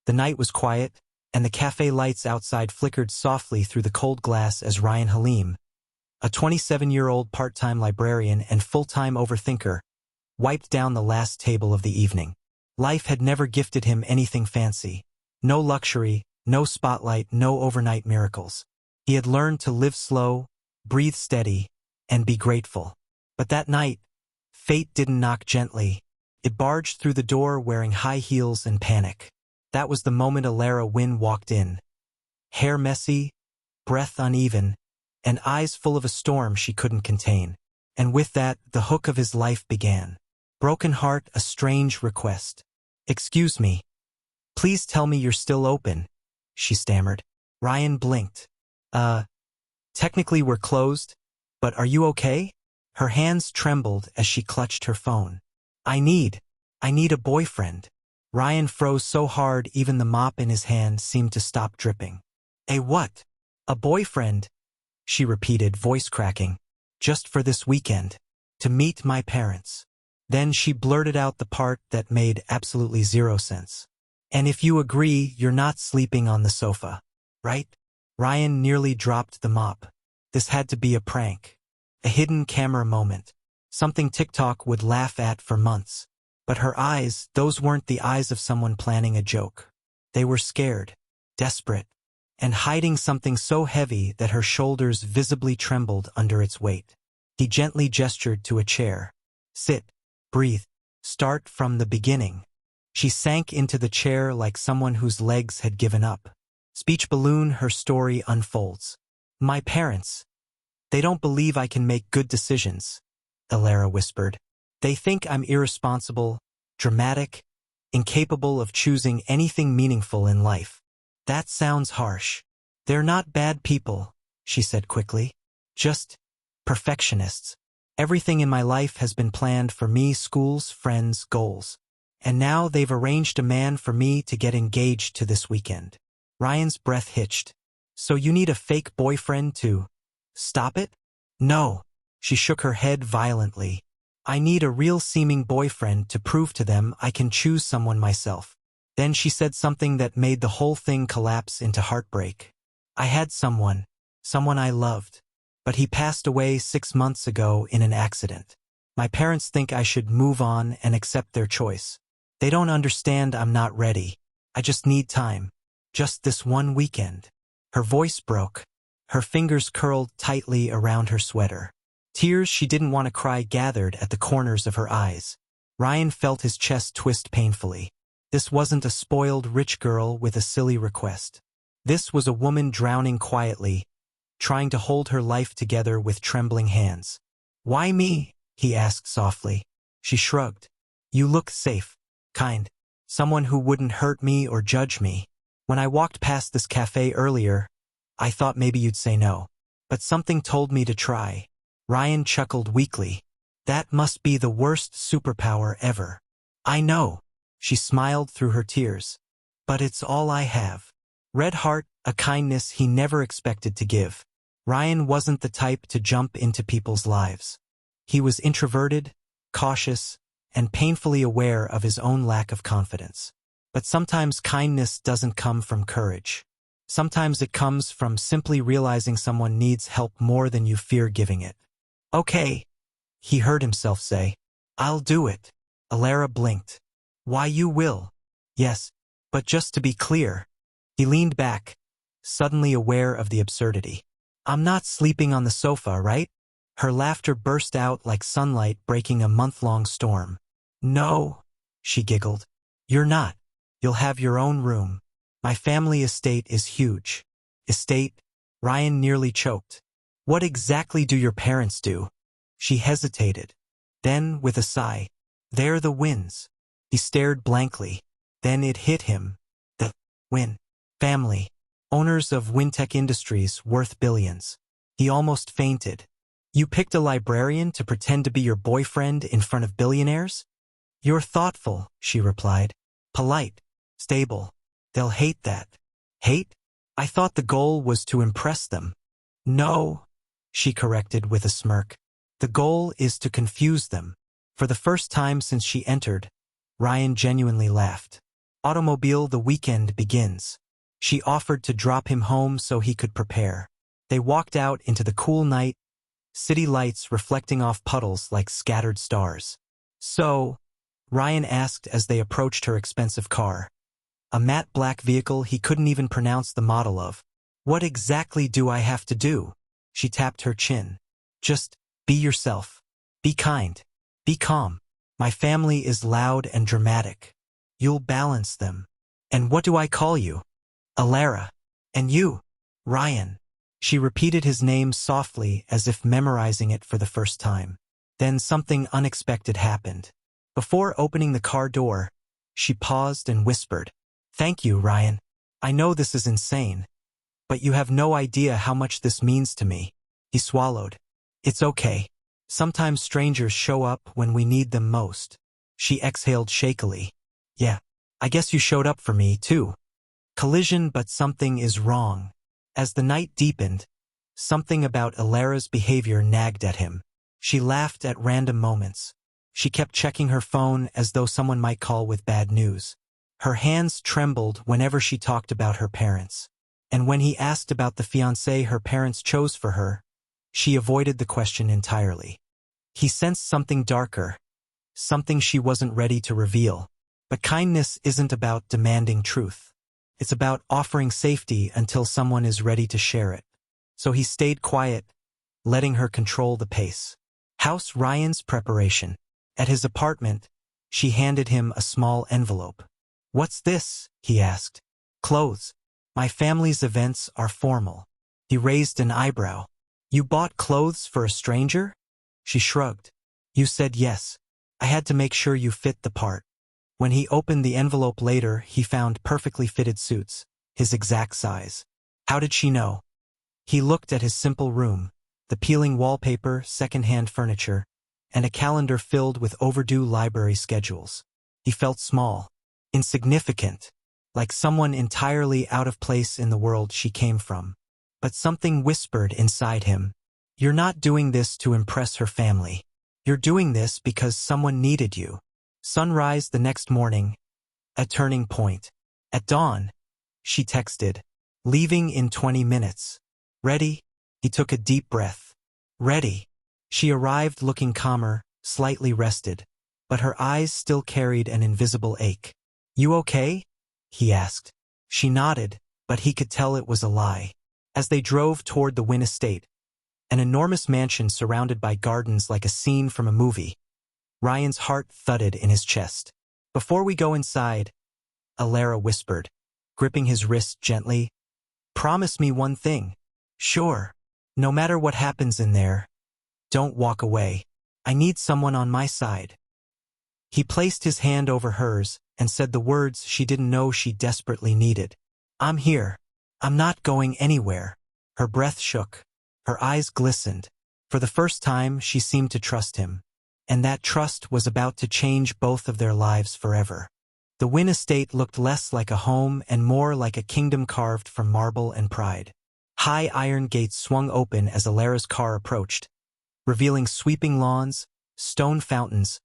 The night was quiet, and the cafe lights outside flickered softly through the cold glass as Ryan Halim, a 27-year-old part-time librarian and full-time overthinker, wiped down the last table of the evening. Life had never gifted him anything fancy. No luxury, no spotlight, no overnight miracles. He had learned to live slow, breathe steady, and be grateful. But that night, fate didn't knock gently. It barged through the door wearing high heels and panic. That was the moment Alara Wynne walked in. Hair messy, breath uneven, and eyes full of a storm she couldn't contain. And with that, the hook of his life began. Broken heart, a strange request. "Excuse me. Please tell me you're still open," she stammered. Ryan blinked. Technically we're closed, but are you okay?" Her hands trembled as she clutched her phone. I need a boyfriend." Ryan froze so hard even the mop in his hand seemed to stop dripping. "A what?" "A boyfriend," she repeated, voice cracking. "Just for this weekend. To meet my parents." Then she blurted out the part that made absolutely zero sense. "And if you agree, you're not sleeping on the sofa, right?" Ryan nearly dropped the mop. This had to be a prank. A hidden camera moment. Something TikTok would laugh at for months. But her eyes, those weren't the eyes of someone planning a joke. They were scared, desperate, and hiding something so heavy that her shoulders visibly trembled under its weight. He gently gestured to a chair. "Sit, breathe, start from the beginning." She sank into the chair like someone whose legs had given up. Speech balloon, her story unfolds. "My parents. They don't believe I can make good decisions," Alara whispered. "They think I'm irresponsible, dramatic, incapable of choosing anything meaningful in life." "That sounds harsh." "They're not bad people," she said quickly. "Just perfectionists. Everything in my life has been planned for me, schools, friends, goals. And now they've arranged a man for me to get engaged to this weekend." Ryan's breath hitched. "So you need a fake boyfriend to stop it?" "No." She shook her head violently. "I need a real-seeming boyfriend to prove to them I can choose someone myself." Then she said something that made the whole thing collapse into heartbreak. "I had someone I loved. But he passed away 6 months ago in an accident. My parents think I should move on and accept their choice. They don't understand I'm not ready. I just need time. Just this one weekend." Her voice broke. Her fingers curled tightly around her sweater. Tears she didn't want to cry gathered at the corners of her eyes. Ryan felt his chest twist painfully. This wasn't a spoiled rich girl with a silly request. This was a woman drowning quietly, trying to hold her life together with trembling hands. "Why me?" he asked softly. She shrugged. "You look safe, kind. Someone who wouldn't hurt me or judge me. When I walked past this cafe earlier, I thought maybe you'd say no. But something told me to try." Ryan chuckled weakly. "That must be the worst superpower ever." "I know." She smiled through her tears. "But it's all I have." Red heart, a kindness he never expected to give. Ryan wasn't the type to jump into people's lives. He was introverted, cautious, and painfully aware of his own lack of confidence. But sometimes kindness doesn't come from courage. Sometimes it comes from simply realizing someone needs help more than you fear giving it. "Okay," he heard himself say. "I'll do it." Alara blinked. "Why, you will?" "Yes, but just to be clear." He leaned back, suddenly aware of the absurdity. "I'm not sleeping on the sofa, right?" Her laughter burst out like sunlight breaking a month-long storm. "No," she giggled. "You're not. You'll have your own room. My family estate is huge." "Estate?" Ryan nearly choked. "What exactly do your parents do?" She hesitated. Then, with a sigh, "They're the Wynnes." He stared blankly. Then it hit him. The Wynne family. Owners of Wintech Industries worth billions. He almost fainted. "You picked a librarian to pretend to be your boyfriend in front of billionaires?" "You're thoughtful," she replied. "Polite. Stable. They'll hate that." "Hate? I thought the goal was to impress them." "No," she corrected with a smirk. "The goal is to confuse them." For the first time since she entered, Ryan genuinely laughed. Automobile, the weekend begins. She offered to drop him home so he could prepare. They walked out into the cool night, city lights reflecting off puddles like scattered stars. So, Ryan asked as they approached her expensive car. A matte black vehicle he couldn't even pronounce the model of. What exactly do I have to do? She tapped her chin. Just be yourself. Be kind. Be calm. My family is loud and dramatic. You'll balance them. And what do I call you? Alara. And you? Ryan. She repeated his name softly as if memorizing it for the first time. Then something unexpected happened. Before opening the car door, she paused and whispered, "Thank you, Ryan. I know this is insane, but you have no idea how much this means to me." He swallowed. "It's okay. Sometimes strangers show up when we need them most." She exhaled shakily. "Yeah, I guess you showed up for me, too." Collision, but something is wrong. As the night deepened, something about Alara's behavior nagged at him. She laughed at random moments. She kept checking her phone as though someone might call with bad news. Her hands trembled whenever she talked about her parents. And when he asked about the fiancé her parents chose for her, she avoided the question entirely. He sensed something darker, something she wasn't ready to reveal. But kindness isn't about demanding truth. It's about offering safety until someone is ready to share it. So he stayed quiet, letting her control the pace. House Ryan's preparation. At his apartment, she handed him a small envelope. "What's this?" he asked. "Clothes. My family's events are formal." He raised an eyebrow. "You bought clothes for a stranger?" She shrugged. "You said yes. I had to make sure you fit the part." When he opened the envelope later, he found perfectly fitted suits, his exact size. How did she know? He looked at his simple room, the peeling wallpaper, second-hand furniture, and a calendar filled with overdue library schedules. He felt small, insignificant, like someone entirely out of place in the world she came from. But something whispered inside him. "You're not doing this to impress her family. You're doing this because someone needed you." Sunrise the next morning, a turning point. At dawn, she texted, "Leaving in 20 minutes. Ready?" He took a deep breath. "Ready." She arrived looking calmer, slightly rested, but her eyes still carried an invisible ache. "You okay?" he asked. She nodded, but he could tell it was a lie. As they drove toward the Wynn estate, an enormous mansion surrounded by gardens like a scene from a movie, Ryan's heart thudded in his chest. "Before we go inside," Alara whispered, gripping his wrist gently, "promise me one thing." "Sure. No matter what happens in there, don't walk away. I need someone on my side." He placed his hand over hers and said the words she didn't know she desperately needed. "I'm here. I'm not going anywhere." Her breath shook. Her eyes glistened. For the first time, she seemed to trust him. And that trust was about to change both of their lives forever. The Wynn estate looked less like a home and more like a kingdom carved from marble and pride. High iron gates swung open as Alara's car approached, revealing sweeping lawns, stone fountains,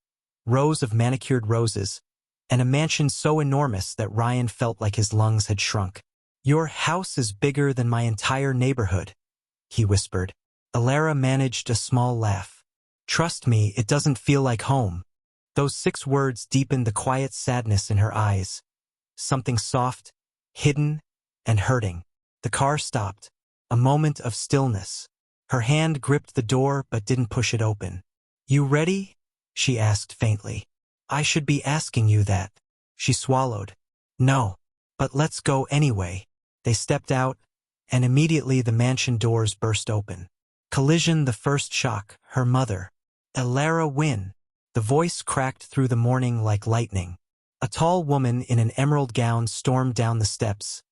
rows of manicured roses, and a mansion so enormous that Ryan felt like his lungs had shrunk. "Your house is bigger than my entire neighborhood," he whispered. Alara managed a small laugh. "Trust me, it doesn't feel like home." Those 6 words deepened the quiet sadness in her eyes. Something soft, hidden, and hurting. The car stopped. A moment of stillness. Her hand gripped the door but didn't push it open. "You ready?" she asked faintly. "I should be asking you that." She swallowed. "No, but let's go anyway." They stepped out, and immediately the mansion doors burst open. Collision, the first shock, her mother. "Alara Wynn." The voice cracked through the morning like lightning. A tall woman in an emerald gown stormed down the steps,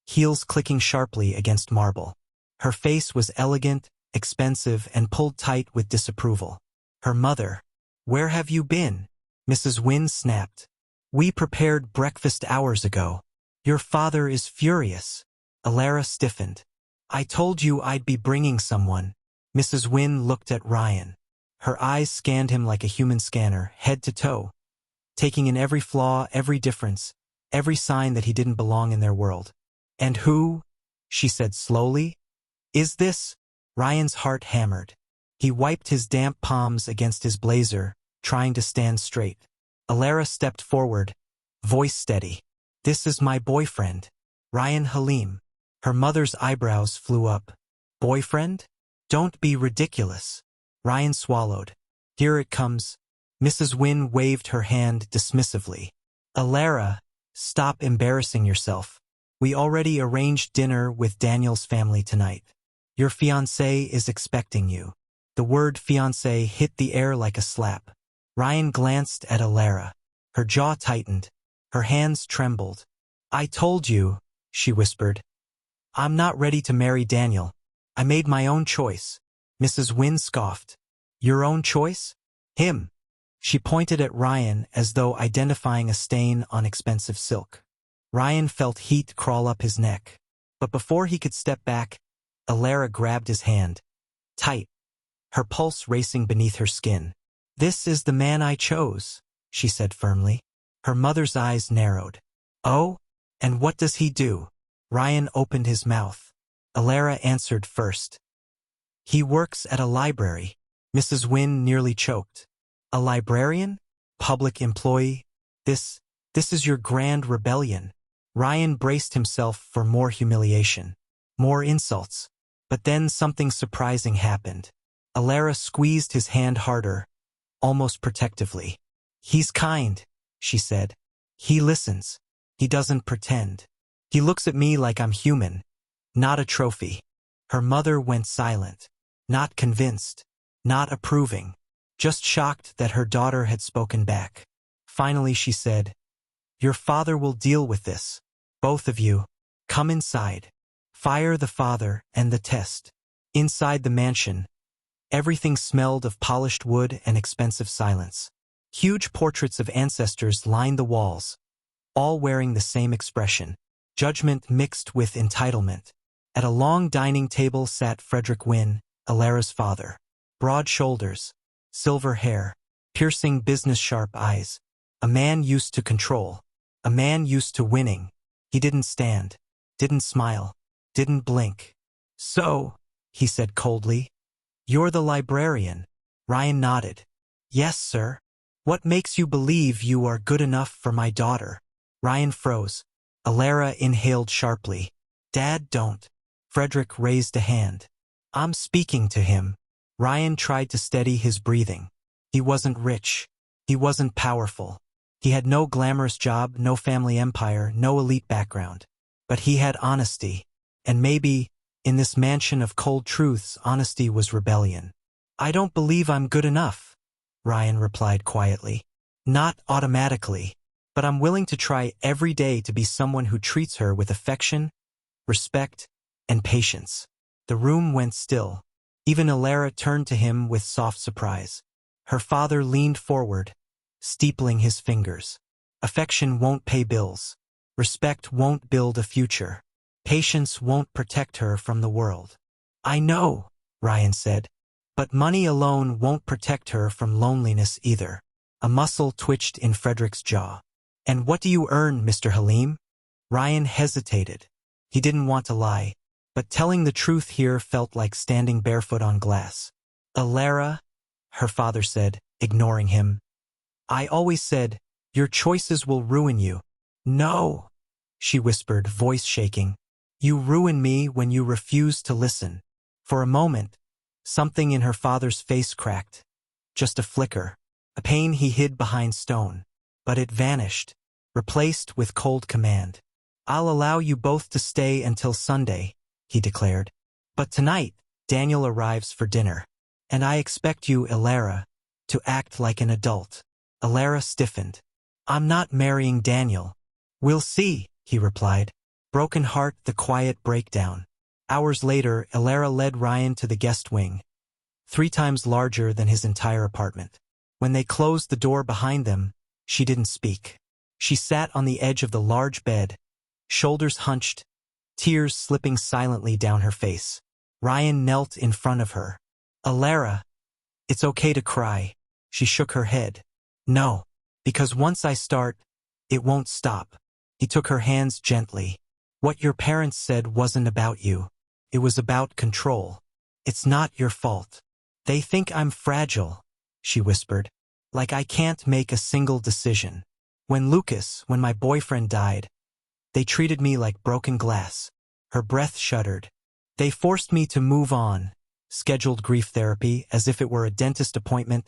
heels clicking sharply against marble. Her face was elegant, expensive, and pulled tight with disapproval. Her mother. "Where have you been?" Mrs. Wynn snapped. "We prepared breakfast hours ago." "Your father is furious." Alara stiffened. "I told you I'd be bringing someone." Mrs. Wynn looked at Ryan. Her eyes scanned him like a human scanner, head to toe, taking in every flaw, every difference, every sign that he didn't belong in their world. "And who," she said slowly, "is this?" Ryan's heart hammered. He wiped his damp palms against his blazer, trying to stand straight. Alara stepped forward, voice steady. "This is my boyfriend, Ryan Halim." Her mother's eyebrows flew up. "Boyfriend? Don't be ridiculous." Ryan swallowed. "Here it comes." Mrs. Wynne waved her hand dismissively. "Alara, stop embarrassing yourself. We already arranged dinner with Daniel's family tonight. Your fiancé is expecting you." The word fiancé hit the air like a slap. Ryan glanced at Alara. Her jaw tightened. Her hands trembled. "I told you," she whispered. "I'm not ready to marry Daniel. I made my own choice." Mrs. Wynne scoffed. "Your own choice? Him." She pointed at Ryan as though identifying a stain on expensive silk. Ryan felt heat crawl up his neck. But before he could step back, Alara grabbed his hand. Tight. Her pulse racing beneath her skin. "This is the man I chose," she said firmly. Her mother's eyes narrowed. "Oh? And what does he do?" Ryan opened his mouth. Alara answered first. "He works at a library." Mrs. Wynne nearly choked. "A librarian? Public employee? This is your grand rebellion." Ryan braced himself for more humiliation. More insults. But then something surprising happened. Alara squeezed his hand harder, almost protectively. "He's kind," she said. "He listens. He doesn't pretend. He looks at me like I'm human, not a trophy." Her mother went silent. Not convinced. Not approving. Just shocked that her daughter had spoken back. Finally she said, "Your father will deal with this. Both of you. Come inside." Fire the father and the test. Inside the mansion, everything smelled of polished wood and expensive silence. Huge portraits of ancestors lined the walls, all wearing the same expression, judgment mixed with entitlement. At a long dining table sat Frederick Wynne, Alara's father. Broad shoulders, silver hair, piercing business-sharp eyes. A man used to control. A man used to winning. He didn't stand, didn't smile, didn't blink. "So," he said coldly, "you're the librarian." Ryan nodded. "Yes, sir." "What makes you believe you are good enough for my daughter?" Ryan froze. Alara inhaled sharply. "Dad, don't." Frederick raised a hand. "I'm speaking to him." Ryan tried to steady his breathing. He wasn't rich. He wasn't powerful. He had no glamorous job, no family empire, no elite background. But he had honesty. And maybe, in this mansion of cold truths, honesty was rebellion. "I don't believe I'm good enough," Ryan replied quietly. "Not automatically. But I'm willing to try every day to be someone who treats her with affection, respect, and patience." The room went still. Even Alara turned to him with soft surprise. Her father leaned forward, steepling his fingers. "Affection won't pay bills. Respect won't build a future. Patience won't protect her from the world." "I know," Ryan said. "But money alone won't protect her from loneliness either." A muscle twitched in Frederick's jaw. "And what do you earn, Mr. Halim?" Ryan hesitated. He didn't want to lie, but telling the truth here felt like standing barefoot on glass. "Alara," her father said, ignoring him. "I always said, your choices will ruin you." "No," she whispered, voice shaking. "You ruin me when you refuse to listen." For a moment, something in her father's face cracked. Just a flicker, a pain he hid behind stone. But it vanished, replaced with cold command. "I'll allow you both to stay until Sunday," he declared. "But tonight, Daniel arrives for dinner. And I expect you, Alara, to act like an adult." Alara stiffened. "I'm not marrying Daniel." "We'll see," he replied. Broken heart, the quiet breakdown. Hours later, Alara led Ryan to the guest wing, 3 times larger than his entire apartment. When they closed the door behind them, she didn't speak. She sat on the edge of the large bed, shoulders hunched, tears slipping silently down her face. Ryan knelt in front of her. "Alara, it's okay to cry." She shook her head. "No, because once I start, it won't stop." He took her hands gently. What your parents said wasn't about you. It was about control. It's not your fault. They think I'm fragile, she whispered. Like I can't make a single decision. When my boyfriend died, they treated me like broken glass. Her breath shuddered. They forced me to move on, scheduled grief therapy as if it were a dentist appointment,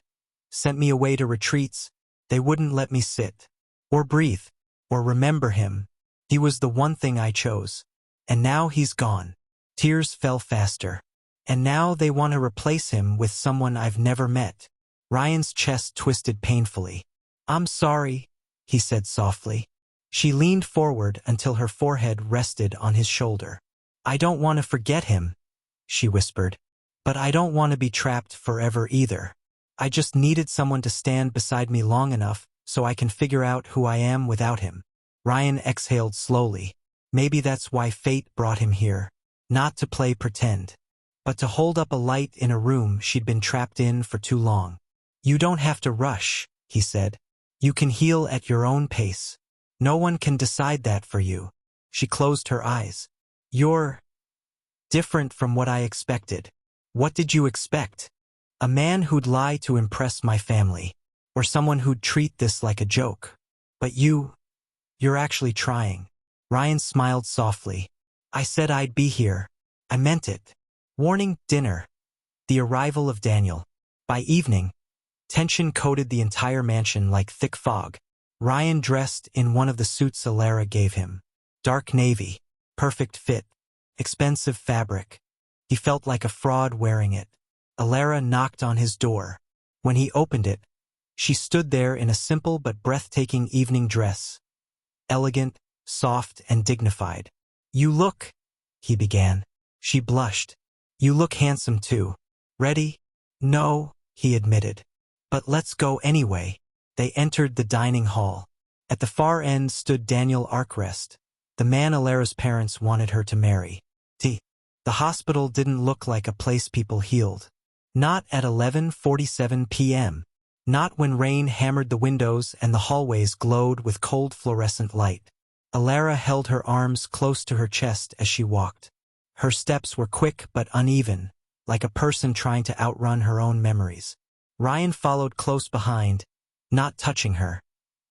sent me away to retreats. They wouldn't let me sit, or breathe, or remember him. He was the one thing I chose. And now he's gone. Tears fell faster. And now they want to replace him with someone I've never met. Ryan's chest twisted painfully. I'm sorry, he said softly. She leaned forward until her forehead rested on his shoulder. I don't want to forget him, she whispered. But I don't want to be trapped forever either. I just needed someone to stand beside me long enough so I can figure out who I am without him. Ryan exhaled slowly. Maybe that's why fate brought him here. Not to play pretend, but to hold up a light in a room she'd been trapped in for too long. You don't have to rush, he said. You can heal at your own pace. No one can decide that for you. She closed her eyes. You're different from what I expected. What did you expect? A man who'd lie to impress my family, or someone who'd treat this like a joke. But you're actually trying. Ryan smiled softly. I said I'd be here. I meant it. Warning, dinner. The arrival of Daniel. By evening, tension coated the entire mansion like thick fog. Ryan dressed in one of the suits Alara gave him. Dark navy, perfect fit, expensive fabric. He felt like a fraud wearing it. Alara knocked on his door. When he opened it, she stood there in a simple but breathtaking evening dress. Elegant, soft, and dignified. You look, he began. She blushed. You look handsome too. Ready? No, he admitted. But let's go anyway. They entered the dining hall. At the far end stood Daniel Arkrest, the man Alara's parents wanted her to marry. The hospital didn't look like a place people healed. Not at 11:47 p.m. Not when rain hammered the windows and the hallways glowed with cold fluorescent light. Alara held her arms close to her chest as she walked. Her steps were quick but uneven, like a person trying to outrun her own memories. Ryan followed close behind, not touching her,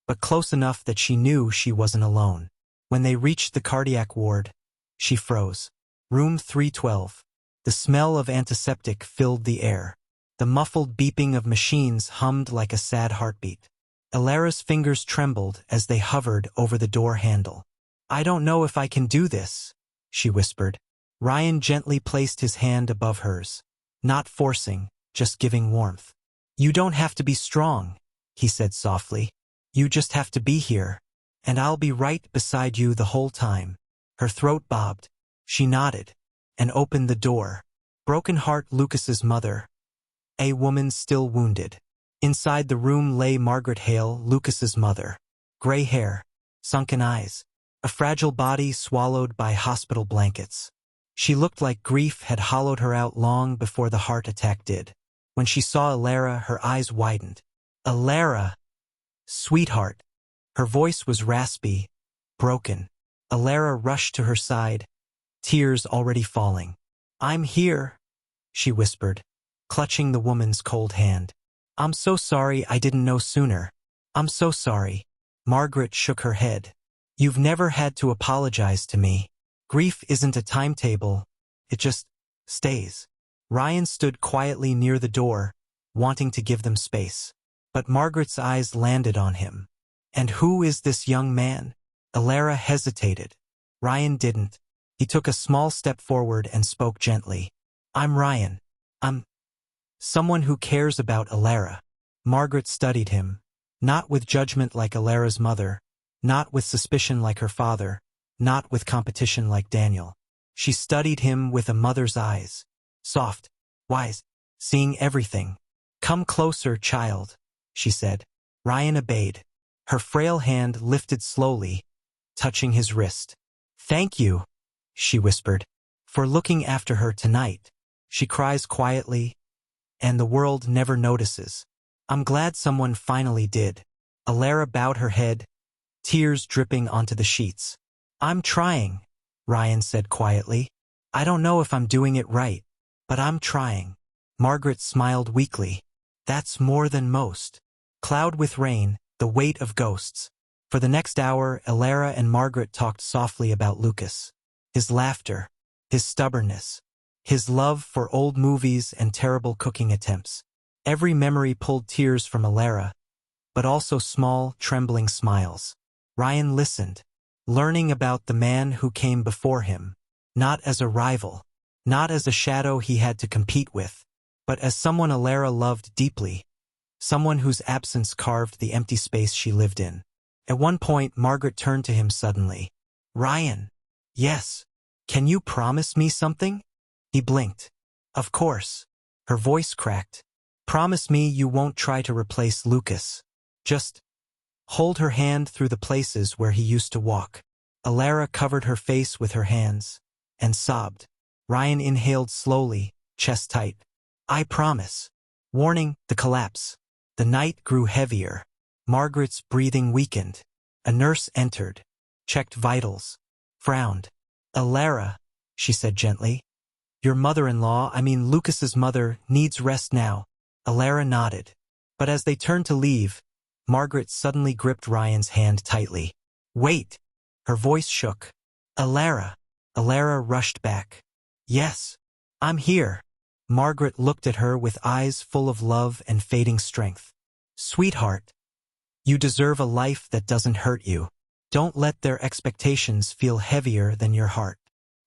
but close enough that she knew she wasn't alone. When they reached the cardiac ward, she froze. Room 312. The smell of antiseptic filled the air. The muffled beeping of machines hummed like a sad heartbeat. Alara's fingers trembled as they hovered over the door handle. I don't know if I can do this, she whispered. Ryan gently placed his hand above hers, not forcing, just giving warmth. You don't have to be strong, he said softly. You just have to be here, and I'll be right beside you the whole time. Her throat bobbed. She nodded and opened the door. Broken Heart Lucas's mother, a woman still wounded. Inside the room lay Margaret Hale, Lucas's mother. Gray hair, sunken eyes, a fragile body swallowed by hospital blankets. She looked like grief had hollowed her out long before the heart attack did. When she saw Alara, her eyes widened. Alara! Sweetheart! Her voice was raspy, broken. Alara rushed to her side, tears already falling. I'm here, she whispered, clutching the woman's cold hand. I'm so sorry I didn't know sooner. I'm so sorry. Margaret shook her head. You've never had to apologize to me. Grief isn't a timetable. It just stays. Ryan stood quietly near the door, wanting to give them space. But Margaret's eyes landed on him. And who is this young man? Alara hesitated. Ryan didn't. He took a small step forward and spoke gently. I'm Ryan. I'm someone who cares about Alara. Margaret studied him, not with judgment like Alara's mother, not with suspicion like her father, not with competition like Daniel. She studied him with a mother's eyes, soft, wise, seeing everything. Come closer, child, she said. Ryan obeyed. Her frail hand lifted slowly, touching his wrist. Thank you, she whispered, for looking after her tonight. She cries quietly, and the world never notices. I'm glad someone finally did. Alara bowed her head, tears dripping onto the sheets. "I'm trying," Ryan said quietly. "I don't know if I'm doing it right, but I'm trying." Margaret smiled weakly. "That's more than most." Cloud with rain, the weight of ghosts. For the next hour, Elara and Margaret talked softly about Lucas. His laughter, his stubbornness, his love for old movies and terrible cooking attempts. Every memory pulled tears from Elara, but also small, trembling smiles. Ryan listened, learning about the man who came before him, not as a rival, not as a shadow he had to compete with, but as someone Elara loved deeply, someone whose absence carved the empty space she lived in. At one point, Margaret turned to him suddenly. "Ryan." "Yes. Can you promise me something?" He blinked. "Of course." Her voice cracked. "Promise me you won't try to replace Lucas. Just hold her hand through the places where he used to walk." Elara covered her face with her hands and sobbed. Ryan inhaled slowly, chest tight. "I promise." Warning, the collapse. The night grew heavier. Margaret's breathing weakened. A nurse entered, checked vitals, frowned. "Elara," she said gently. "Your mother-in-law, Lucas's mother, needs rest now." Elara nodded. But as they turned to leave, Margaret suddenly gripped Ryan's hand tightly. "Wait!" Her voice shook. "Elara." Elara rushed back. "Yes, I'm here." Margaret looked at her with eyes full of love and fading strength. "Sweetheart, you deserve a life that doesn't hurt you. Don't let their expectations feel heavier than your heart."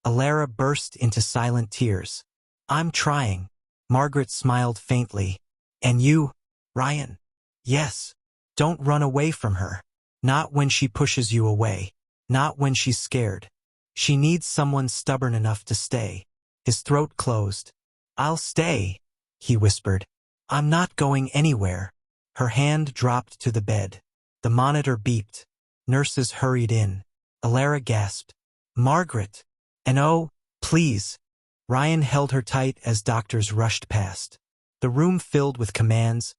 Elara burst into silent tears. "I'm trying." Margaret smiled faintly. "And you, Ryan?" "Yes. Don't run away from her. Not when she pushes you away. Not when she's scared. She needs someone stubborn enough to stay." His throat closed. "I'll stay," he whispered. "I'm not going anywhere." Her hand dropped to the bed. The monitor beeped. Nurses hurried in. Elara gasped. "Margaret!" "And oh, please." Ryan held her tight as doctors rushed past. The room filled with commands,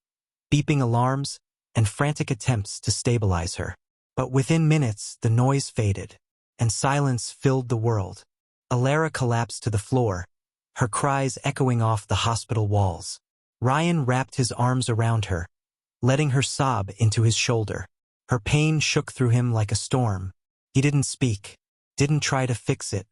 beeping alarms, and frantic attempts to stabilize her. But within minutes, the noise faded, and silence filled the world. Elara collapsed to the floor, her cries echoing off the hospital walls. Ryan wrapped his arms around her, letting her sob into his shoulder. Her pain shook through him like a storm. He didn't speak, didn't try to fix it,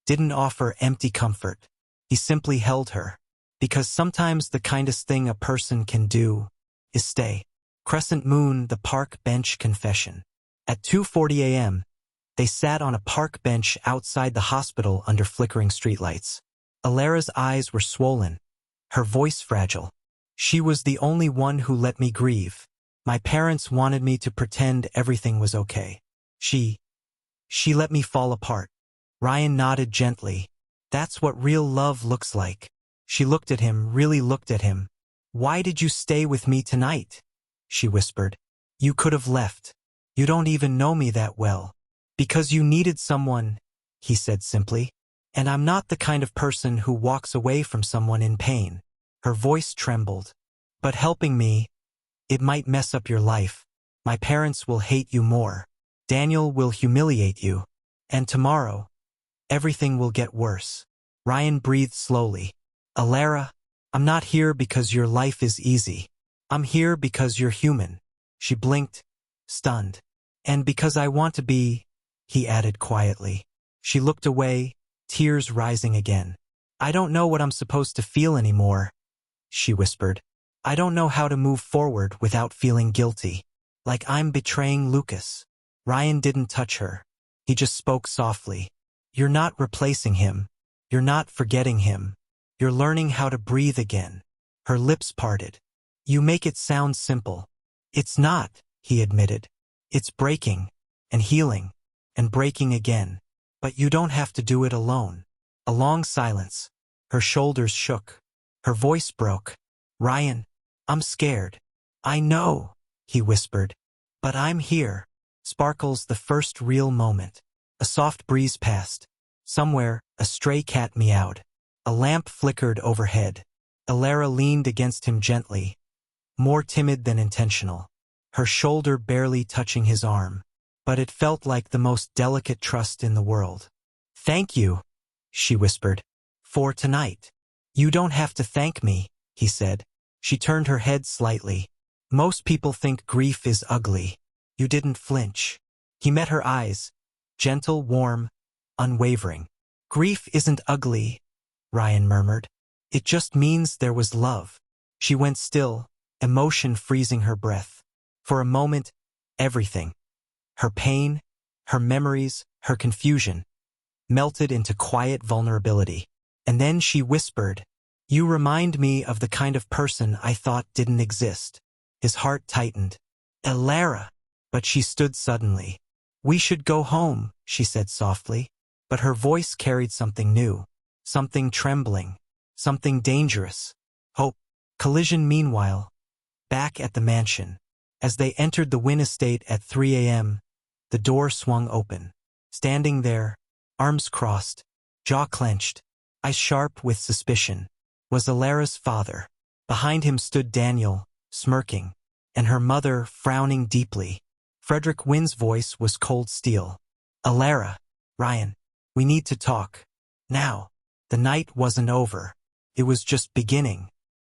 didn't offer empty comfort. He simply held her, because sometimes the kindest thing a person can do is stay. Crescent Moon, the park bench confession. At 2:40 a.m., they sat on a park bench outside the hospital under flickering streetlights. Elara's eyes were swollen, her voice fragile. "She was the only one who let me grieve. My parents wanted me to pretend everything was okay. She let me fall apart." Ryan nodded gently. "That's what real love looks like." She looked at him, really looked at him. "Why did you stay with me tonight?" she whispered. "You could have left. You don't even know me that well." "Because you needed someone," he said simply. "And I'm not the kind of person who walks away from someone in pain." Her voice trembled. "But helping me, it might mess up your life. My parents will hate you more. Daniel will humiliate you. And tomorrow, everything will get worse." Ryan breathed slowly. "Elara, I'm not here because your life is easy. I'm here because you're human." She blinked, stunned. "And because I want to be," he added quietly. She looked away, tears rising again. "I don't know what I'm supposed to feel anymore," she whispered. "I don't know how to move forward without feeling guilty. Like I'm betraying Lucas." Ryan didn't touch her. He just spoke softly. "You're not replacing him. You're not forgetting him. You're learning how to breathe again." Her lips parted. "You make it sound simple." "It's not," he admitted. "It's breaking, and healing, and breaking again. But you don't have to do it alone." A long silence. Her shoulders shook. Her voice broke. "Ryan, I'm scared." "I know," he whispered. "But I'm here." Sparkles, the first real moment. A soft breeze passed. Somewhere, a stray cat meowed. A lamp flickered overhead. Elara leaned against him gently, more timid than intentional, her shoulder barely touching his arm. but it felt like the most delicate trust in the world. "Thank you," she whispered, "for tonight." "You don't have to thank me," he said. She turned her head slightly. "Most people think grief is ugly. You didn't flinch." He met her eyes, gentle, warm, unwavering. "Grief isn't ugly," Ryan murmured. "It just means there was love." She went still, emotion freezing her breath. For a moment, everything, her pain, her memories, her confusion, melted into quiet vulnerability. And then she whispered, "You remind me of the kind of person I thought didn't exist." His heart tightened. "Elara!" But she stood suddenly. "We should go home," she said softly. But her voice carried something new, something trembling, something dangerous. Hope. Collision meanwhile, back at the mansion. As they entered the Wynn estate at 3 a.m., the door swung open. Standing there, arms crossed, jaw clenched, eyes sharp with suspicion, was Alara's father. Behind him stood Daniel, smirking, and her mother frowning deeply. Frederick Wynn's voice was cold steel. "Alara, Ryan, we need to talk. Now." The night wasn't over. It was just beginning.